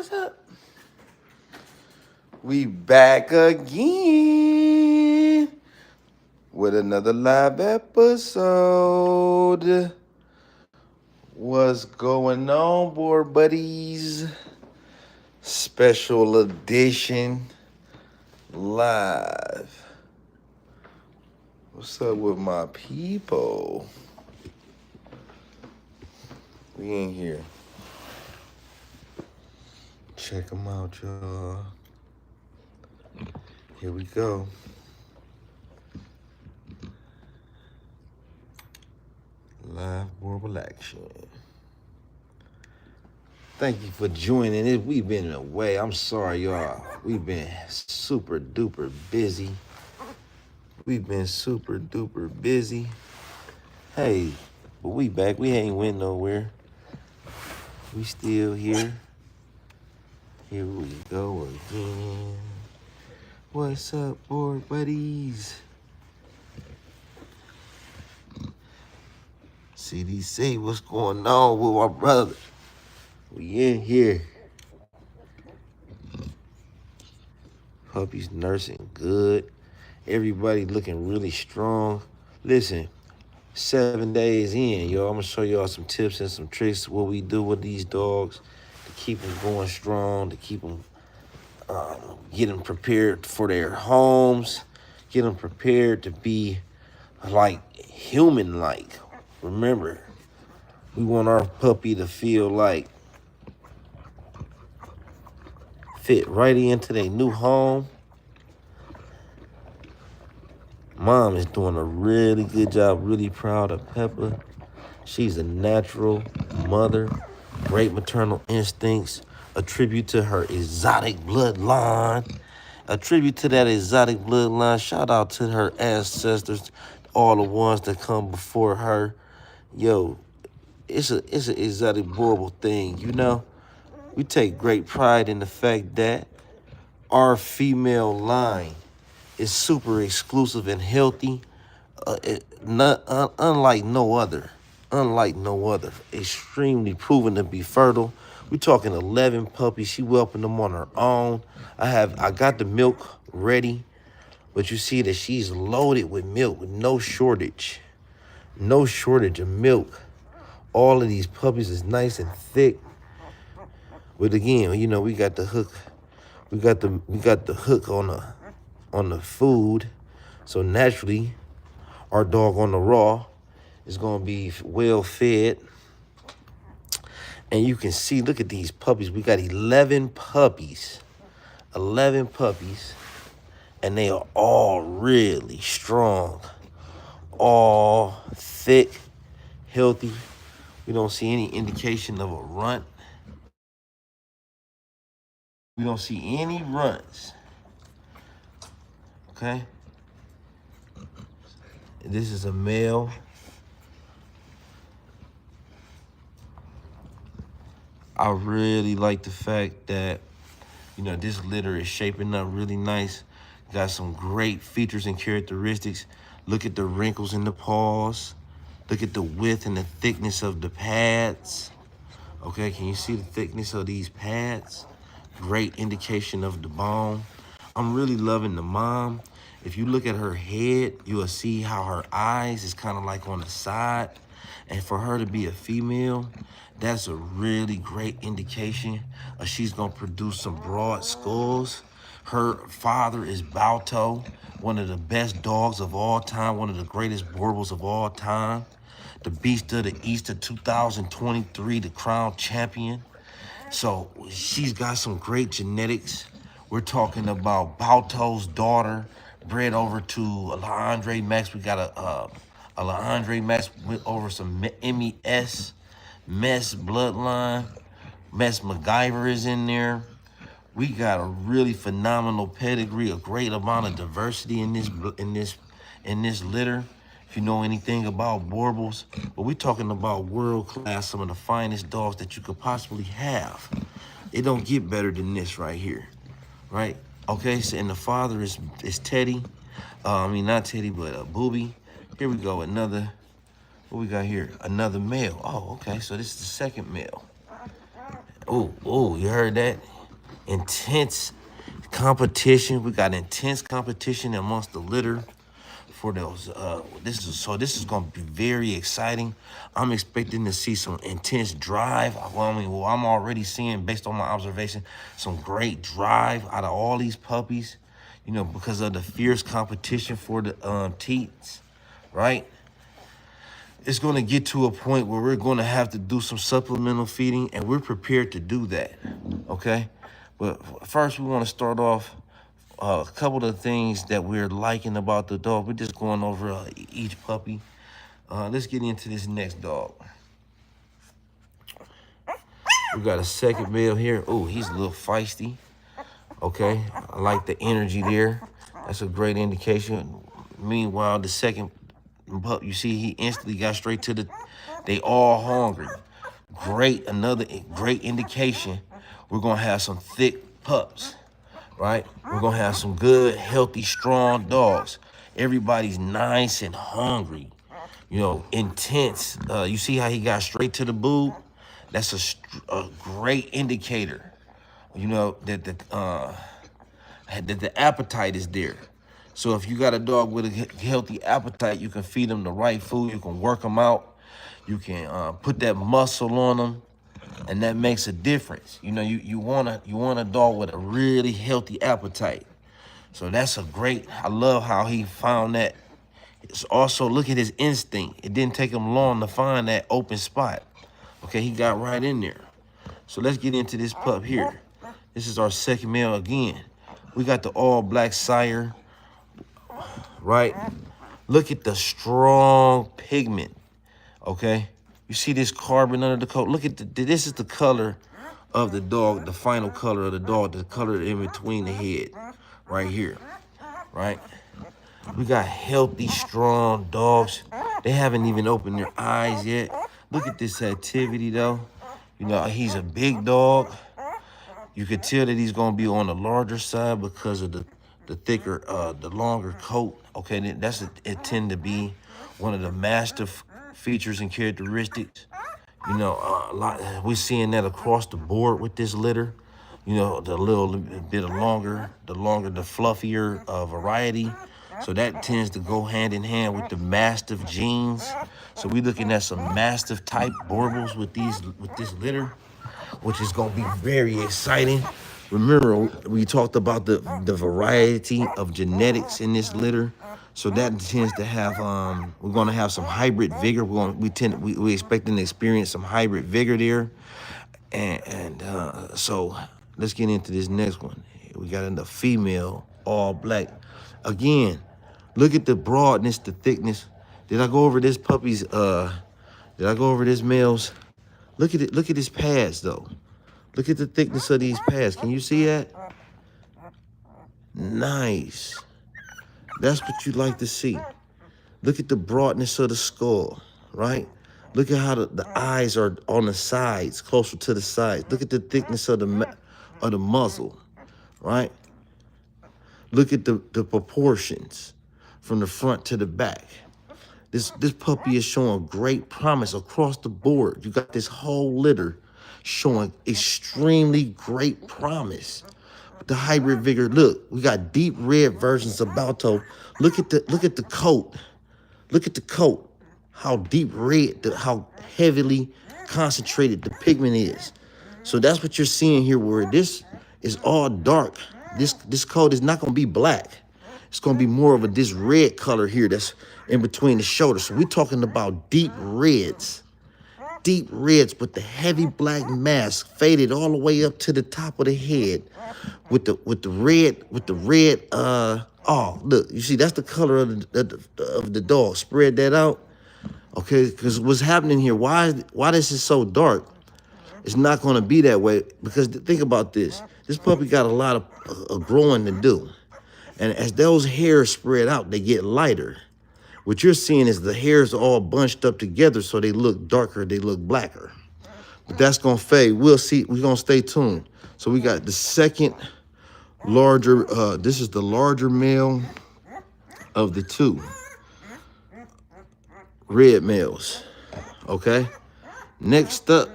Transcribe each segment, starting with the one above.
What's up? We back again with another live episode. What's going on, board buddies? Special edition live. What's up with my people? We in here. Check them out, y'all. Here we go. Live Boerboel action. Thank you for joining it. We've been away. I'm sorry, y'all. We've been super duper busy. Hey, but we back. We ain't went nowhere. We still here. Here we go again. What's up, board buddies? CDC, what's going on with my brother? We in here. Puppies nursing good. Everybody looking really strong. Listen, 7 days in, y'all. I'm gonna show y'all some tips and some tricks what we do with these dogs to keep them going strong, to keep them, get them prepared for their homes, get them prepared to be like human-like. Remember, we want our puppy to feel like fit right into their new home. Mom is doing a really good job. Really proud of Peppa. She's a natural mother. Great maternal instincts. A tribute to her exotic bloodline. A tribute to that exotic bloodline. Shout out to her ancestors, all the ones that come before her. Yo, it's an exotic Boerboel thing, you know? We take great pride in the fact that our female line is super exclusive and healthy, unlike no other. Extremely proven to be fertile. We're talking 11 puppies. She whelping them on her own. I got the milk ready, but you see that she's loaded with milk with no shortage. No shortage of milk. All of these puppies is nice and thick. But again, you know, we got the hook. We got the hook on the food. So naturally, our dog on the raw is gonna be well fed. And you can see, look at these puppies. We got 11 puppies. 11 puppies. And they are all really strong. All thick, healthy. We don't see any indication of a runt. We don't see any runts. Okay? This is a male. I really like the fact that, you know, this litter is shaping up really nice. Got some great features and characteristics. Look at the wrinkles in the paws. Look at the width and the thickness of the pads. Okay, can you see the thickness of these pads? Great indication of the bone. I'm really loving the mom. If you look at her head, you will see how her eyes is kind of like on the side. And for her to be a female, that's a really great indication. She's gonna produce some broad skulls. Her father is Balto, one of the best dogs of all time, one of the greatest Boerboels of all time. The Beast of the East of 2023, the crown champion. So she's got some great genetics. We're talking about Balto's daughter, bred over to Alejandro Max. We got a Alejandro Max with over some MES, Mess bloodline. Mess MacGyver is in there. We got a really phenomenal pedigree, a great amount of diversity in this litter. If you know anything about Boerboels, but we're talking about world class, some of the finest dogs that you could possibly have. It don't get better than this right here, right? Okay, so and the father is Teddy. I mean not Teddy, but Booby. Here we go, another. What we got here? Another male. Oh, okay, so this is the second male. Oh, you heard that? intense competition. We got intense competition amongst the litter for those. This is gonna be very exciting. I'm expecting to see some intense drive. Well, I'm already seeing, based on my observation, some great drive out of all these puppies. You know, because of the fierce competition for the teats, right? It's going to get to a point where we're going to have to do some supplemental feeding, and we're prepared to do that, okay? But first, we want to start off a couple of things that we're liking about the dog. We're just going over each puppy. Let's get into this next dog. We got a second male here. Oh, he's a little feisty, okay? I like the energy there. That's a great indication. Meanwhile, the second pup, you see, he instantly got straight to the, they all hungry. Great, another great indication. We're gonna have some thick pups, right? We're gonna have some good, healthy, strong dogs. Everybody's nice and hungry, you know, intense. You see how he got straight to the boob? That's a great indicator, you know, that the appetite is there. So if you got a dog with a healthy appetite, you can feed them the right food. You can work them out. You can put that muscle on them, and that makes a difference. You know, you want a dog with a really healthy appetite. So that's a great. I love how he found that. It's also, look at his instinct. It didn't take him long to find that open spot. Okay, he got right in there. So let's get into this pup here. This is our second male again. We got the all black sire. Right? Look at the strong pigment, okay? You see this carbon under the coat? Look at this is the color of the dog, the final color of the dog, the color in between the head, right here, right? We got healthy, strong dogs. They haven't even opened their eyes yet. Look at this activity, though. You know, he's a big dog. You could tell that he's gonna be on the larger side because of the thicker, the longer coat. Okay, it tend to be one of the master features and characteristics. You know, we're seeing that across the board with this litter. You know, the little bit of longer, the fluffier variety. So that tends to go hand in hand with the mastiff genes. So we're looking at some mastiff type Boerboels with this litter, which is gonna be very exciting. Remember, we talked about the variety of genetics in this litter. So that tends to have, we're gonna have some hybrid vigor. We expecting to experience some hybrid vigor there. And so let's get into this next one. We got the female, all black. Again, look at the broadness, the thickness. Did I go over this puppy's, did I go over this male's? Look at it, look at his pads though. Look at the thickness of these pads. Can you see that? Nice. That's what you like to see. Look at the broadness of the skull, right? Look at how the eyes are on the sides, closer to the sides. Look at the thickness of the muzzle, right? Look at the proportions from the front to the back. This puppy is showing great promise across the board. You got this whole litter showing extremely great promise. The hybrid vigor, look, we got deep red versions of Balto. Look at the coat. Look at the coat. How deep red, how heavily concentrated the pigment is. So that's what you're seeing here, where this is all dark. This coat is not gonna be black. It's gonna be more of this red color here that's in between the shoulders. So we're talking about deep reds with the heavy black mask faded all the way up to the top of the head with the red oh, look, you see that's the color of the dog. Spread that out. Okay, because what's happening here, why this is so dark, it's not going to be that way, because think about this. This puppy got a lot of growing to do. And as those hairs spread out, they get lighter. What you're seeing is the hairs are all bunched up together, so they look darker, they look blacker. But that's going to fade. We'll see. We're going to stay tuned. So we got the second larger, this is the larger male of the two red males. Okay. Next up,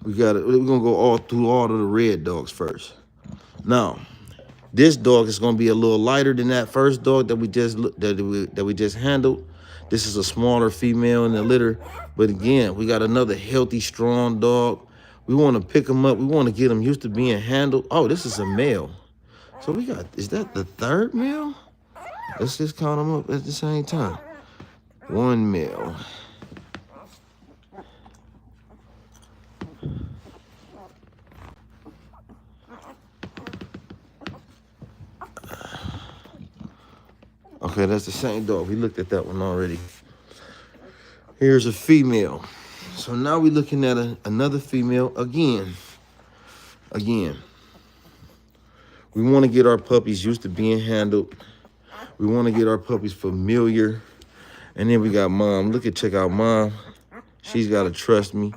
We're gonna go all through all of the red dogs first. Now, this dog is gonna be a little lighter than that first dog that we just handled. This is a smaller female in the litter, but again, we got another healthy, strong dog. We want to pick them up. We want to get them used to being handled. Oh, this is a male. So we got, is that the third male? Let's just count them up at the same time. One male. Okay, that's the same dog. We looked at that one already. Here's a female. So now we're looking at another female again. Again. We want to get our puppies used to being handled. We want to get our puppies familiar. And then we got mom. Check out mom. She's got to trust me.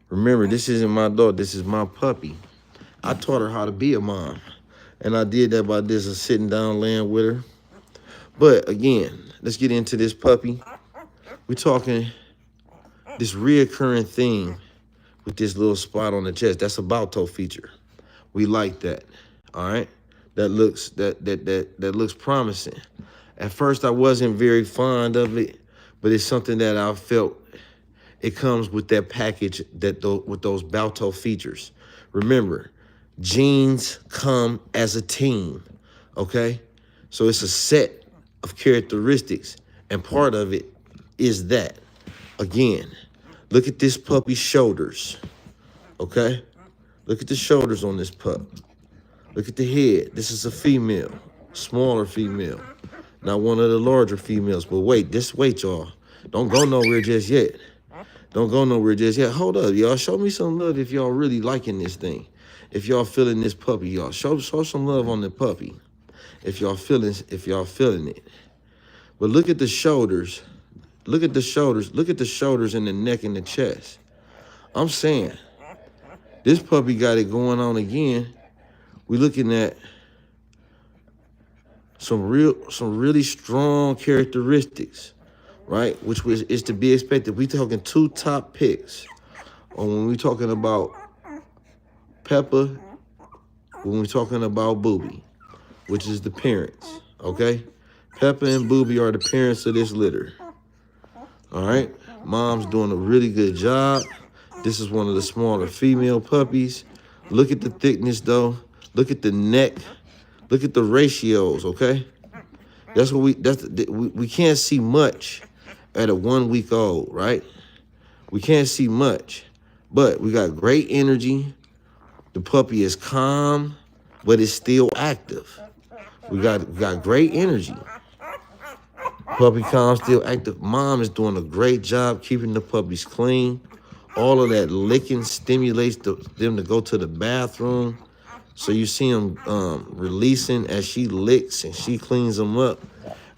Remember, this isn't my dog. This is my puppy. I taught her how to be a mom. And I did that by this, sitting down, laying with her. But again, let's get into this puppy. We're talking this reoccurring thing with this little spot on the chest. That's a Balto feature. We like that. All right. That looks promising. At first, I wasn't very fond of it, but it's something that I felt it comes with that package with those Balto features. Remember, genes come as a team. Okay, so it's a set of characteristics, and part of it is that. Again, look at this puppy's shoulders. Okay, look at the shoulders on this pup. Look at the head. This is a female, smaller female, not one of the larger females. But wait, y'all. Don't go nowhere just yet. Don't go nowhere just yet. Hold up, y'all. Show me some love if y'all really liking this thing. If y'all feeling this puppy, y'all. Show some love on the puppy. If y'all feeling it. But look at the shoulders. Look at the shoulders. Look at the shoulders and the neck and the chest. I'm saying, this puppy got it going on again. We're looking at some really strong characteristics, right? Which is to be expected. We talking 2 top picks. Or when we talking about Peppa, when we talking about Booby, which is the parents, okay? Peppa and Booby are the parents of this litter. All right? Mom's doing a really good job. This is one of the smaller female puppies. Look at the thickness, though. Look at the neck. Look at the ratios, okay? That's what we can't see much at a 1 week old, right? We can't see much, but we got great energy. The puppy is calm, but it's still active. We got great energy. Puppy calm, still active. Mom is doing a great job keeping the puppies clean. All of that licking stimulates them to go to the bathroom. So you see them releasing as she licks and she cleans them up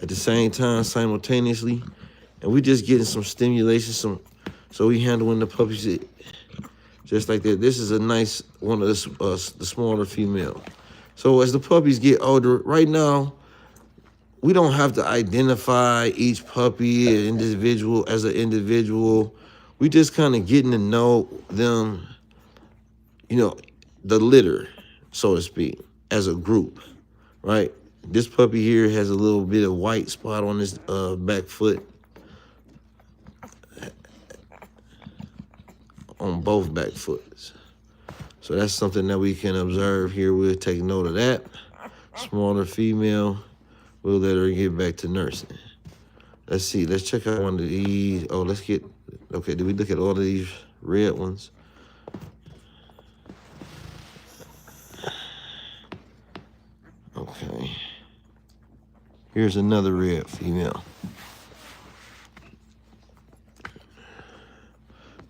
at the same time, simultaneously. And we just getting some stimulation, so we handling the puppies just like that. This is a nice one of the smaller female. So as the puppies get older, right now, we don't have to identify each puppy as an individual. We just kind of getting to know them, the litter, so to speak, as a group, right? This puppy here has a little bit of white spot on his back foot, on both back foots. So that's something that we can observe here. We'll take note of that. Smaller female, we'll let her get back to nursing. Let's see, let's check out one of these. Oh, okay, did we look at all of these red ones? Okay. Here's another red female.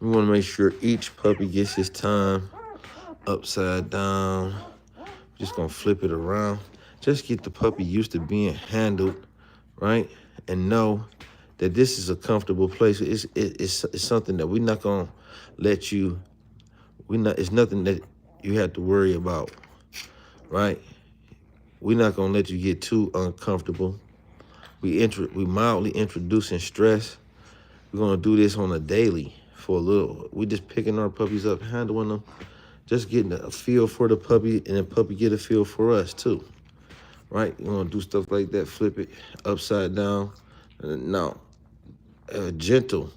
We want to make sure each puppy gets his time upside down. Just going to flip it around. Just get the puppy used to being handled, right? And know that this is a comfortable place. It's something that we're not going to let you, it's nothing that you have to worry about, right? We're not going to let you get too uncomfortable. We mildly introducing stress. We're going to do this on a daily for a little. We just picking our puppies up, handling them, just getting a feel for the puppy, and the puppy get a feel for us too, right? You want to do stuff like that, flip it upside down. No, gentle.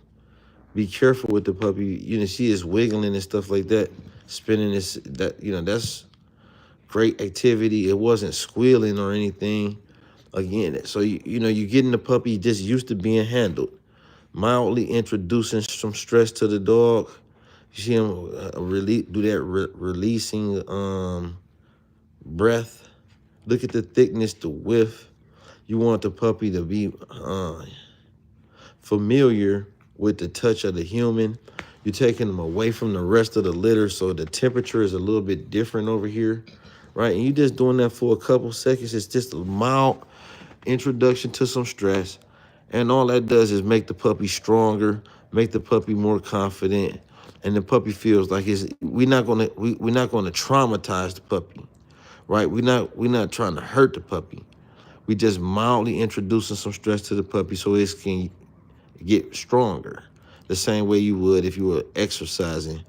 Be careful with the puppy. You know, she is wiggling and stuff like that, spinning this, that, that's great activity. It wasn't squealing or anything. Again, so you're getting the puppy just used to being handled. Mildly introducing some stress to the dog. You see him do that releasing breath. Look at the thickness, the width. You want the puppy to be familiar with the touch of the human. You're taking them away from the rest of the litter, so the temperature is a little bit different over here, right? And you just doing that for a couple seconds. It's just a mild introduction to some stress. And all that does is make the puppy stronger, make the puppy more confident, and the puppy feels like we're not gonna traumatize the puppy, right? We're not trying to hurt the puppy. We just mildly introducing some stress to the puppy so it can get stronger. The same way you would if you were exercising.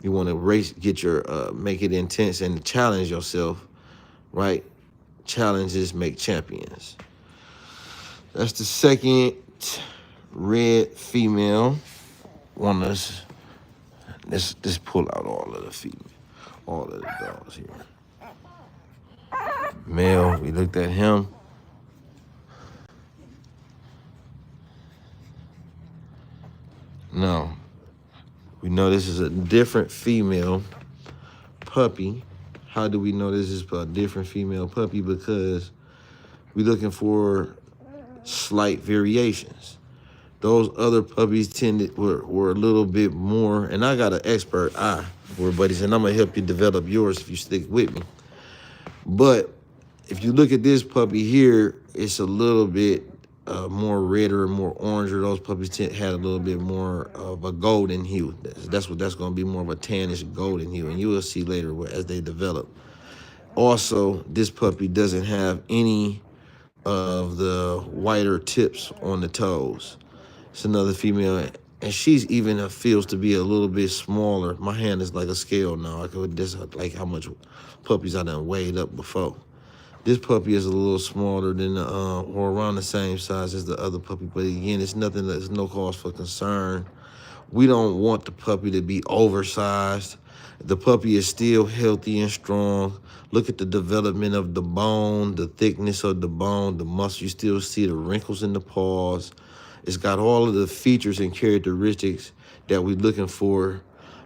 You want to get your make it intense and challenge yourself, right? Challenges make champions. That's the second red female. Let's pull out all of the dogs here. Male, we looked at him. No, we know this is a different female puppy. How do we know this is a different female puppy? Because we're looking for slight variations. Those other puppies were a little bit more, and I got an expert eye for buddies, and I'm gonna help you develop yours if you stick with me. But if you look at this puppy here, it's a little bit more redder and more oranger. Those puppies had a little bit more of a golden hue. That's going to be more of a tannish golden hue, and you will see later as they develop. Also, this puppy doesn't have any of the whiter tips on the toes. It's another female, and she's even feels to be a little bit smaller. My hand is like a scale now. I could just like how much puppies I done weighed up before. This puppy is a little smaller than or around the same size as the other puppy, but again, it's nothing. There's no cause for concern. We don't want the puppy to be oversized. The puppy is still healthy and strong. Look at the development of the bone, the thickness of the bone, the muscle. You still see the wrinkles in the paws. It's got all of the features and characteristics that we're looking for.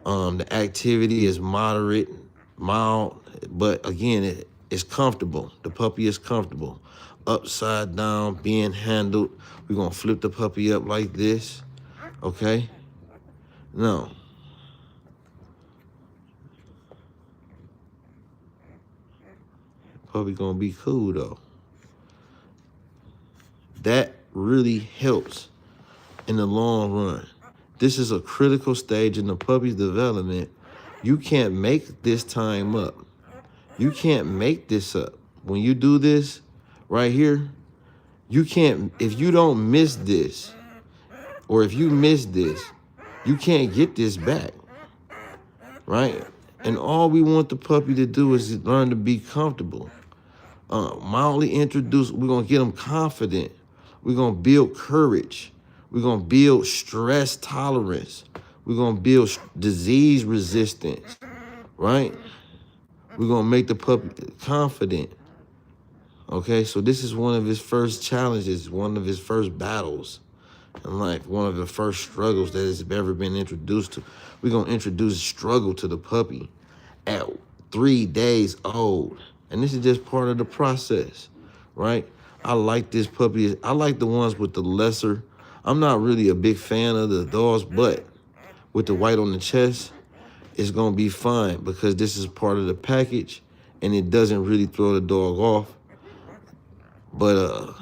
The activity is moderate, mild, but again, it's comfortable. The puppy is comfortable. Upside down, being handled. We're going to flip the puppy up like this, okay? Now, puppy going to be cool, though. That really helps in the long run. This is a critical stage in the puppy's development. You can't make this time up. You can't make this up. When you do this right here, you can't, if you don't miss this, or if you miss this, you can't get this back, right? And all we want the puppy to do is learn to be comfortable. Mildly introduce, we're going to get them confident. We're going to build courage. We're going to build stress tolerance. We're going to build disease resistance, right? We're going to make the puppy confident. Okay, so this is one of his first challenges, one of his first battles in life, one of the first struggles that has ever been introduced to. We're going to introduce struggle to the puppy at 3 days old. And this is just part of the process, right? I like this puppy. I like the ones with the lesser. I'm not really a big fan of the dogs, but with the white on the chest, it's going to be fine because this is part of the package and it doesn't really throw the dog off. But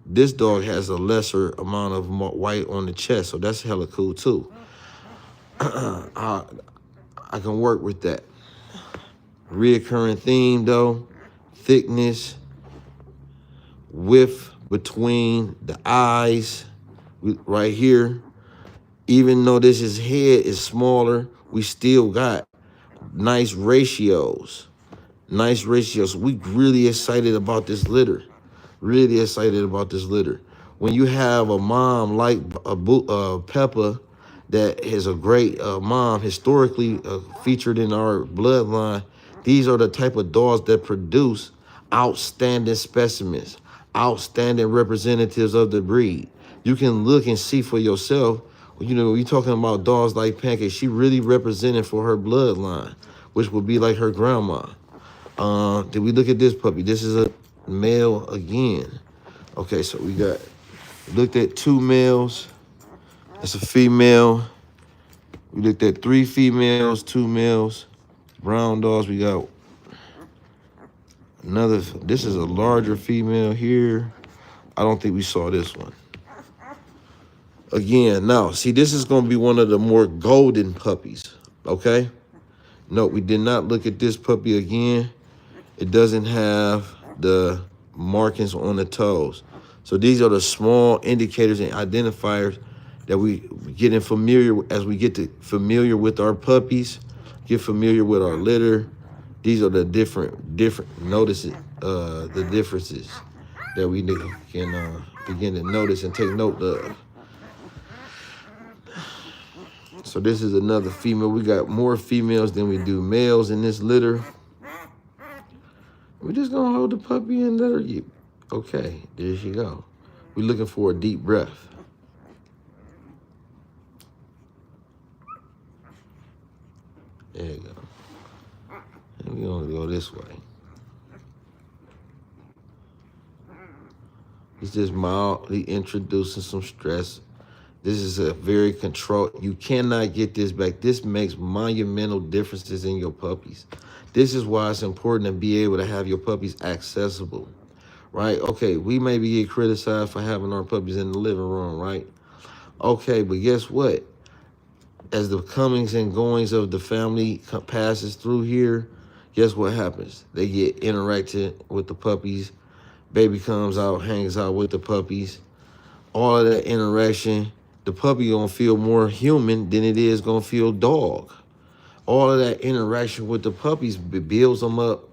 this dog has a lesser amount of white on the chest, so that's hella cool too. I can work with that. Reoccurring theme though, thickness, width between the eyes right here, Even though this is head is smaller, we still got nice ratios. Nice ratios. We really excited about this litter. Really excited about this litter. When you have a mom like Peppa, that is a great mom, historically featured in our bloodline, these are the type of dogs that produce outstanding specimens, outstanding representatives of the breed. You can look and see for yourself. You know, you're talking about dogs like Pancake. She really represented for her bloodline, which would be like her grandma. Did we look at this puppy? This is a male again. Okay, so we looked at 2 males. That's a female. We looked at 3 females, 2 males. Brown dogs, we got another. This is a larger female here. I don't think we saw this one. Again, now, see, this is going to be one of the more golden puppies, okay? No, we did not look at this puppy again. It doesn't have the markings on the toes. So these are the small indicators and identifiers that we getting familiar as we get familiar with our puppies, get familiar with our litter. These are the different notices, the differences that we can begin to notice and take note of. So this is another female. We got more females than we do males in this litter. We're just gonna hold the puppy and let her. Okay, there she go. We're looking for a deep breath. There you go. And we're gonna go this way. He's just mildly introducing some stress. This is a very controlled. You cannot get this back. This makes monumental differences in your puppies. This is why it's important to be able to have your puppies accessible, right? Okay, we maybe get criticized for having our puppies in the living room, right? Okay, but guess what? As the comings and goings of the family passes through here, guess what happens? They get interacted with the puppies. Baby comes out, hangs out with the puppies. All of that interaction, the puppy gonna feel more human than it is gonna feel dog. All of that interaction with the puppies builds them up,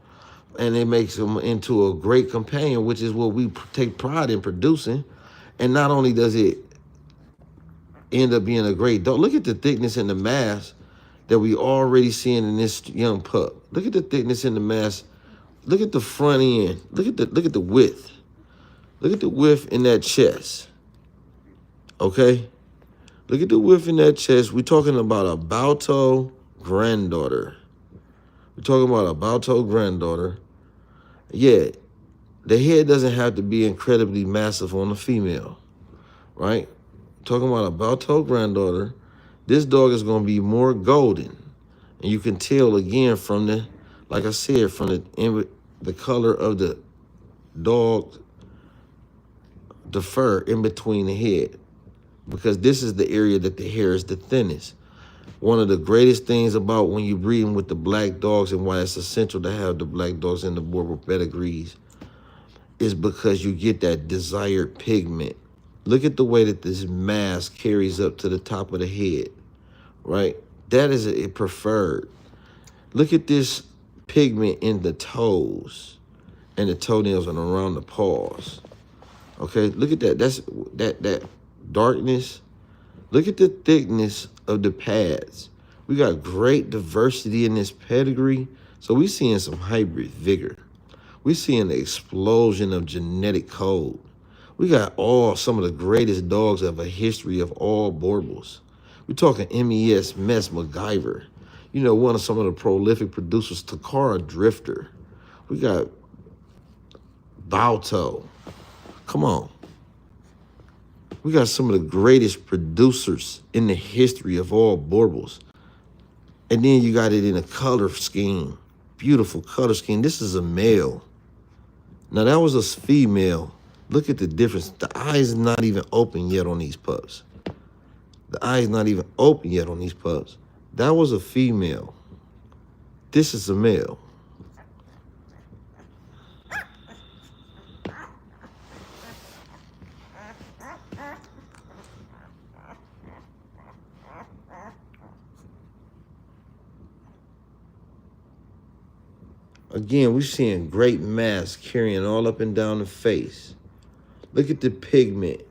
and it makes them into a great companion, which is what we take pride in producing. And not only does it end up being a great dog, look at the thickness in the mass that we already seeing in this young pup. Look at the thickness in the mass. Look at the front end. Look at the width. Look at the width in that chest. Okay? Look at the width in that chest. We're talking about a Balto granddaughter. We're talking about a Balto granddaughter. Yeah, the head doesn't have to be incredibly massive on a female, right? Talking about a Balto granddaughter. This dog is going to be more golden. And you can tell again from the, like I said, from the color of the dog, the fur in between the head. Because this is the area that the hair is the thinnest. One of the greatest things about when you're breeding with the black dogs and why it's essential to have the black dogs in the Boerboel pedigrees is because you get that desired pigment. Look at the way that this mass carries up to the top of the head, right? That is a preferred. Look at this pigment in the toes and the toenails and around the paws. Okay, look at that. That's that darkness. Look at the thickness of the pads. We got great diversity in this pedigree. So we're seeing some hybrid vigor. We're seeing the explosion of genetic code. We got some of the greatest dogs of a history of all Boerboels. We're talking MES, Mess, MacGyver. You know, some of the prolific producers, Takara Drifter. We got Balto. Come on. We got some of the greatest producers in the history of all Boerboels. And then you got it in a color scheme. Beautiful color scheme. This is a male. Now that was a female. Look at the difference. The eye is not even open yet on these pups. The eye is not even open yet on these pups. That was a female. This is a male. Again, we're seeing great mass carrying all up and down the face. Look at the pigment.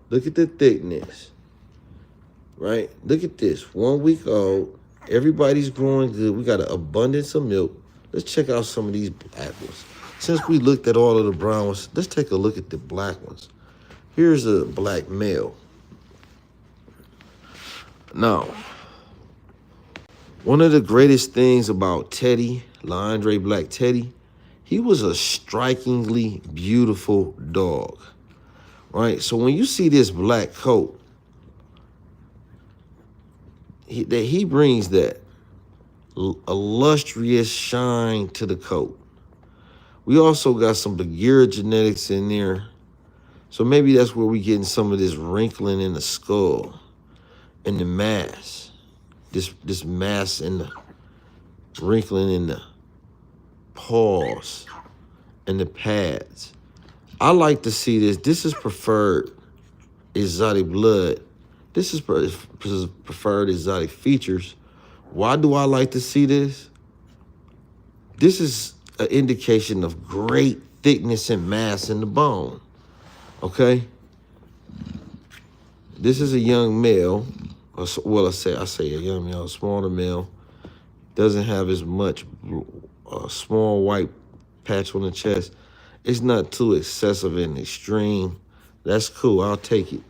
Look at the thickness. Right? Look at this. 1 week old. Everybody's growing good. We got an abundance of milk. Let's check out some of these black ones. Since we looked at all of the brown ones, let's take a look at the black ones. Here's a black male. Now, one of the greatest things about Teddy, LaAndre Black Teddy, he was a strikingly beautiful dog, right? So when you see this black coat, he brings that illustrious shine to the coat. We also got some Bagheera genetics in there. So maybe that's where we getting some of this wrinkling in the skull and the mass. This mass and the wrinkling in the paws and the pads. I like to see this. This is preferred exotic blood. This is preferred exotic features. Why do I like to see this? This is an indication of great thickness and mass in the bone. Okay? This is a young male. Well, I say a young male, a smaller male. Doesn't have as much small white patch on the chest. It's not too excessive and extreme. That's cool. I'll take it.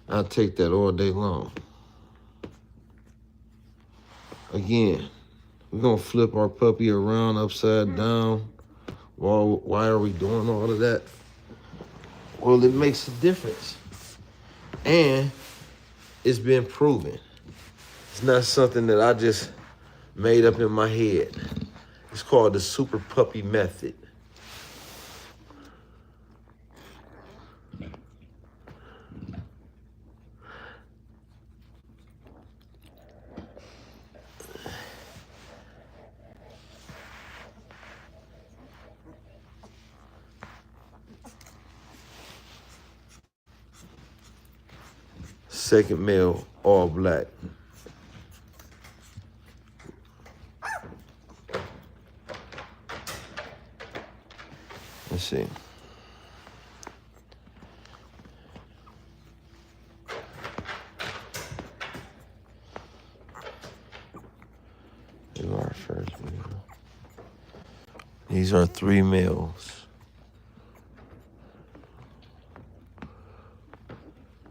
I'll take that all day long. Again, we're going to flip our puppy around upside down. Why are we doing all of that? Well, it makes a difference. And it's been proven. It's not something that I just made up in my head. It's called the super puppy method. Second male, all black. Let's see. Here's our first male. These are 3 males.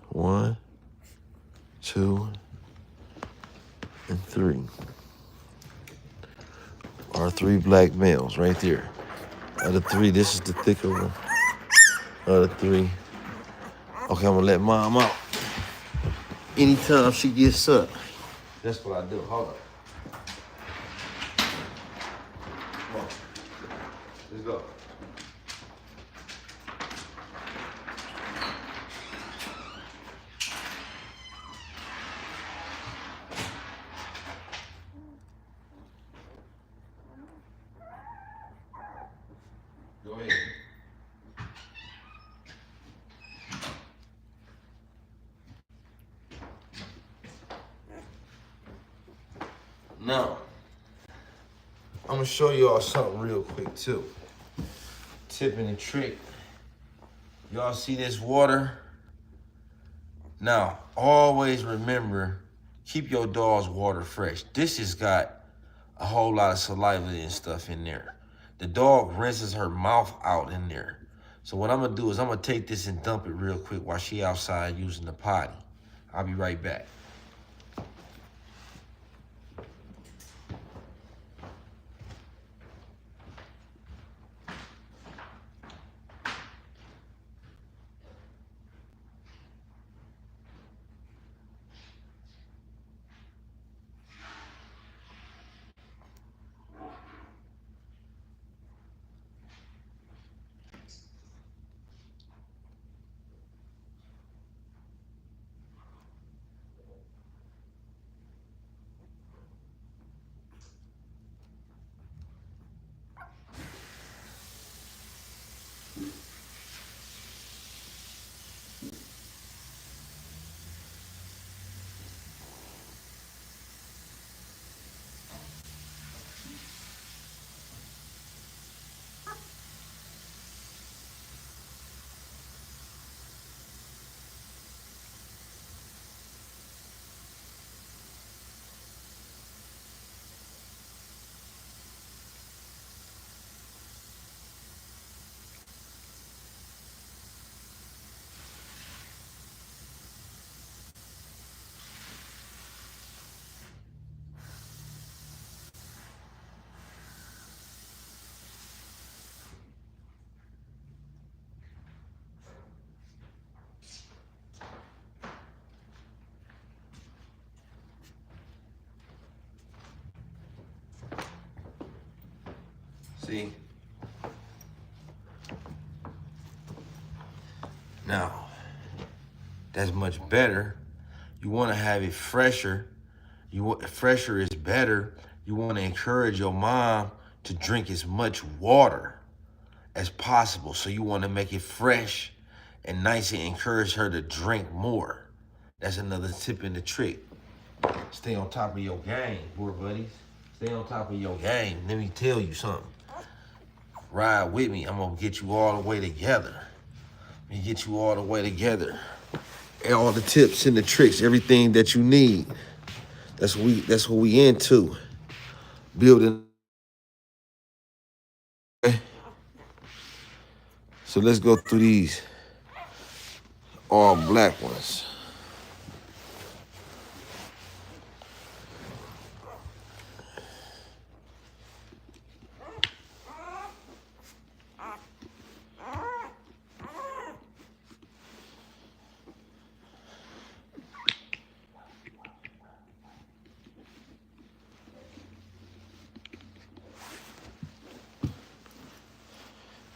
1, 2, and 3. Our 3 black males right there. Out of 3, this is the thicker one. Out of 3. Okay, I'm gonna let mom out. Anytime she gets up. That's what I do. Hold on. Come on. Let's go. Go ahead. Now, I'm gonna show y'all something real quick too. Tip and a trick. Y'all see this water? Now, always remember, keep your dog's water fresh. This has got a whole lot of saliva and stuff in there. The dog rinses her mouth out in there. So what I'm gonna do is I'm gonna take this and dump it real quick while she outside using the potty. I'll be right back. See? Now, that's much better. You want to have it fresher. Fresher is better. You want to encourage your mom to drink as much water as possible. So you want to make it fresh and nice and encourage her to drink more. That's another tip in the trick. Stay on top of your game, boy buddies. Stay on top of your game. Let me tell you something. Ride with me. I'm gonna get you all the way together. Let me get you all the way together. And all the tips and the tricks, everything that you need. That's what we into. Building. So let's go through these all black ones.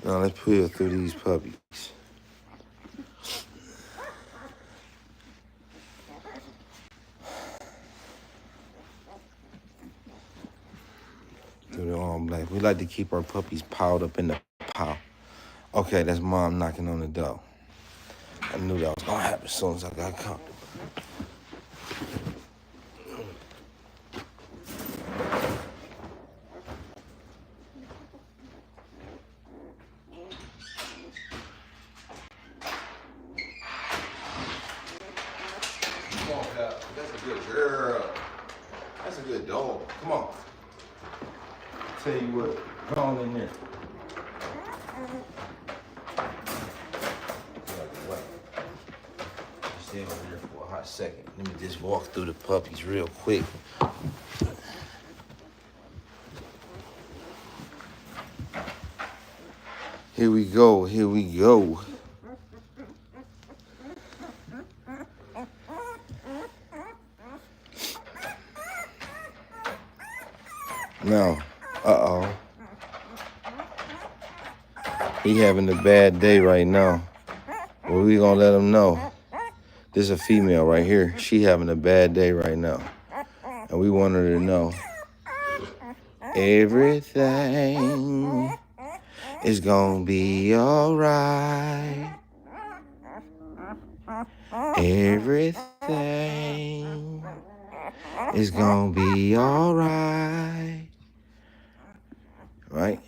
Now let's peel through these puppies. Through the all black. We like to keep our puppies piled up in the pile. Okay, that's mom knocking on the door. I knew that was gonna happen as soon as I got comfortable. Come on, Pep. That's a good girl. That's a good dog. Come on. Tell you what, go on in there. Stay over there for a hot second. Let me just walk through the puppies real quick. Here we go, here we go. Now, he having a bad day right now. Well, we gonna let him know. This is a female right here. She having a bad day right now. And we want her to know everything is gonna be all right. Everything is gonna be all right. Right?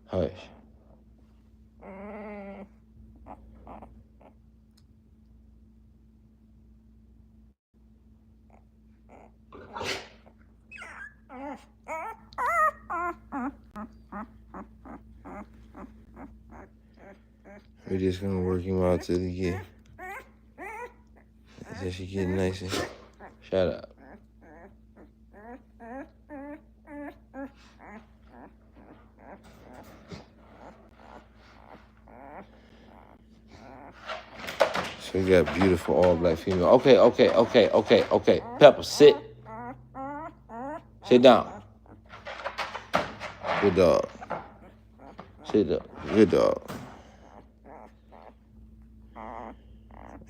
Hush. We're just gonna work him out till he get. Until she get nice and. Shut up. So we got beautiful all black female. Okay. Pepper, sit. Sit down. Good dog. Sit up. Good dog.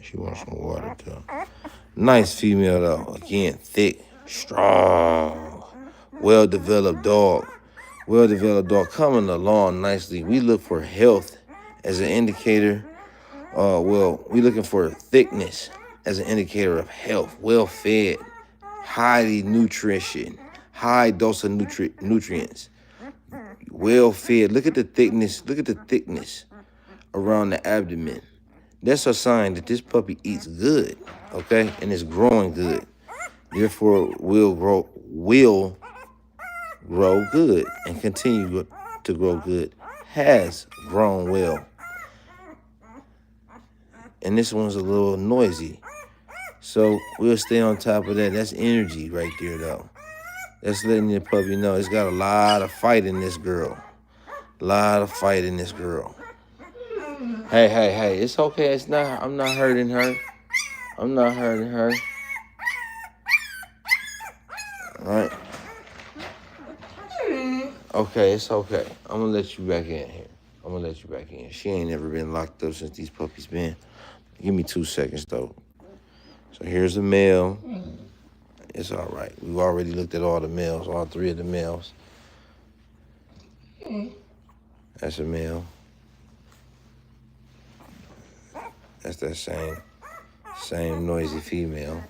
She wants some water too. Nice female though. Again, thick, strong, well-developed dog. Well-developed dog coming along nicely. We look for health as an indicator. We looking for thickness as an indicator of health. Well-fed, highly nutrition, high dose of nutrients. Well-fed. Look at the thickness. Look at the thickness around the abdomen. That's a sign that this puppy eats good, okay, and is growing good. Therefore, will grow good and continue to grow good. Has grown well. And this one's a little noisy. So we'll stay on top of that. That's energy right there, though. That's letting the puppy know it's got a lot of fight in this girl. A lot of fight in this girl. Hey, hey, hey, it's okay. It's not, I'm not hurting her. I'm not hurting her. All right. Okay, it's okay. I'm gonna let you back in here. I'm gonna let you back in. She ain't never been locked up since these puppies been. Give me 2 seconds though. So here's the male. It's all right. We've already looked at all the males, all 3 of the males. That's a male. That's that same noisy female.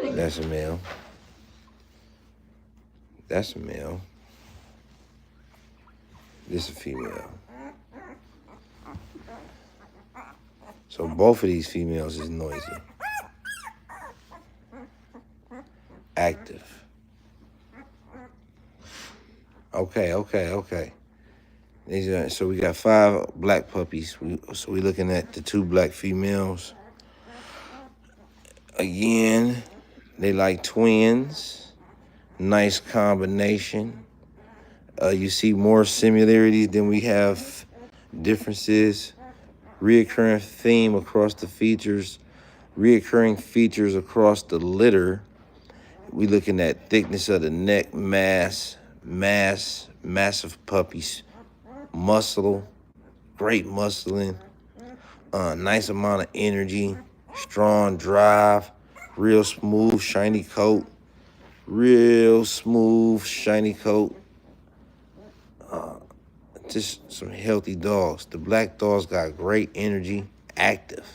That's a male. That's a male. This is a female. So both of these females is noisy. Active. Okay. So we got 5 black puppies. So we're looking at the 2 black females. Again, they like twins. Nice combination. You see more similarities than we have differences. Reoccurring theme across the features. Reoccurring features across the litter. We looking at thickness of the neck, massive puppies, muscle, great muscling, nice amount of energy, strong drive, real smooth, shiny coat, just some healthy dogs. The black dogs got great energy, active.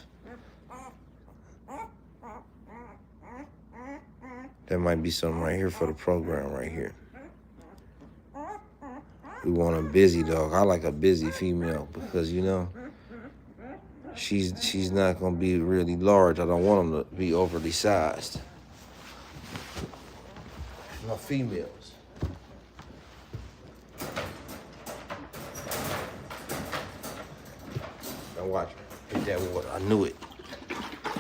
There might be something right here for the program right here. We want a busy dog. I like a busy female because, you know, she's not going to be really large. I don't want them to be overly sized. My females. Now watch me. Hit that water. I knew it.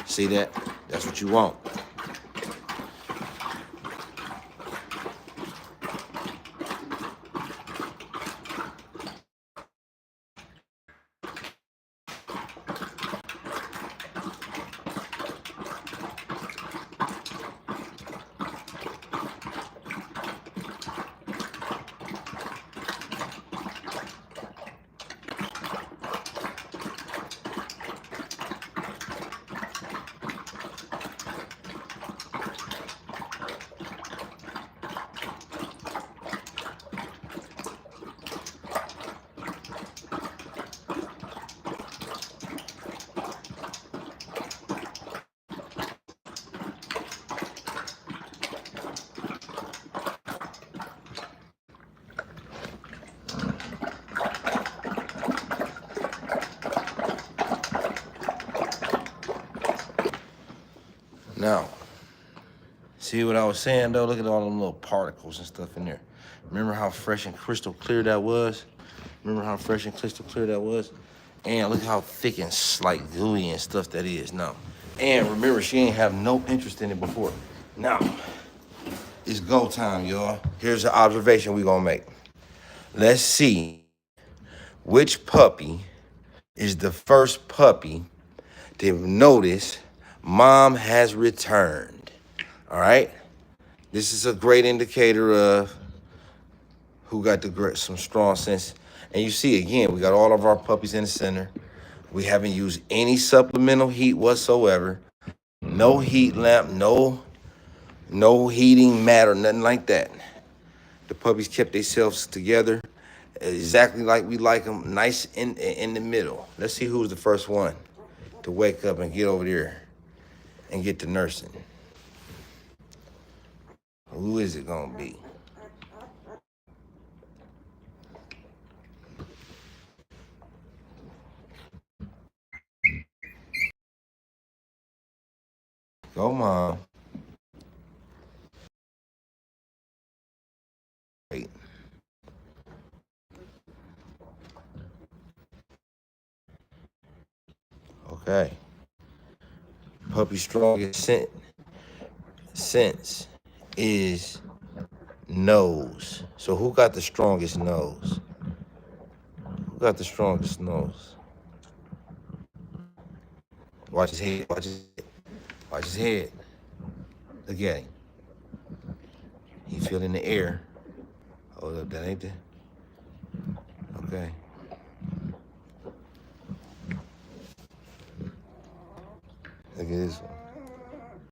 See that? That's what you want. Now, see what I was saying though? Look at all them little particles and stuff in there. Remember how fresh and crystal clear that was? And look how thick and like gooey and stuff that is now. And remember, she ain't have no interest in it before. Now, it's go time, y'all. Here's the observation we gonna make. Let's see which puppy is the first puppy to notice mom has returned. All right? This is a great indicator of who got some strong sense. And you see, again, we got all of our puppies in the center. We haven't used any supplemental heat whatsoever. No heat lamp, no heating mat or nothing like that. The puppies kept themselves together exactly like we like them, nice in the middle. Let's see who's the first one to wake up and get over there and get to nursing. Who is it gonna be? Go, Mom. Wait. Okay. Puppy strongest sense is nose. So who got the strongest nose? Who got the strongest nose? Watch his head. Watch his head. Watch his head. Look at him. He feeling the air. Hold up, that ain't the. Okay. Look at this one.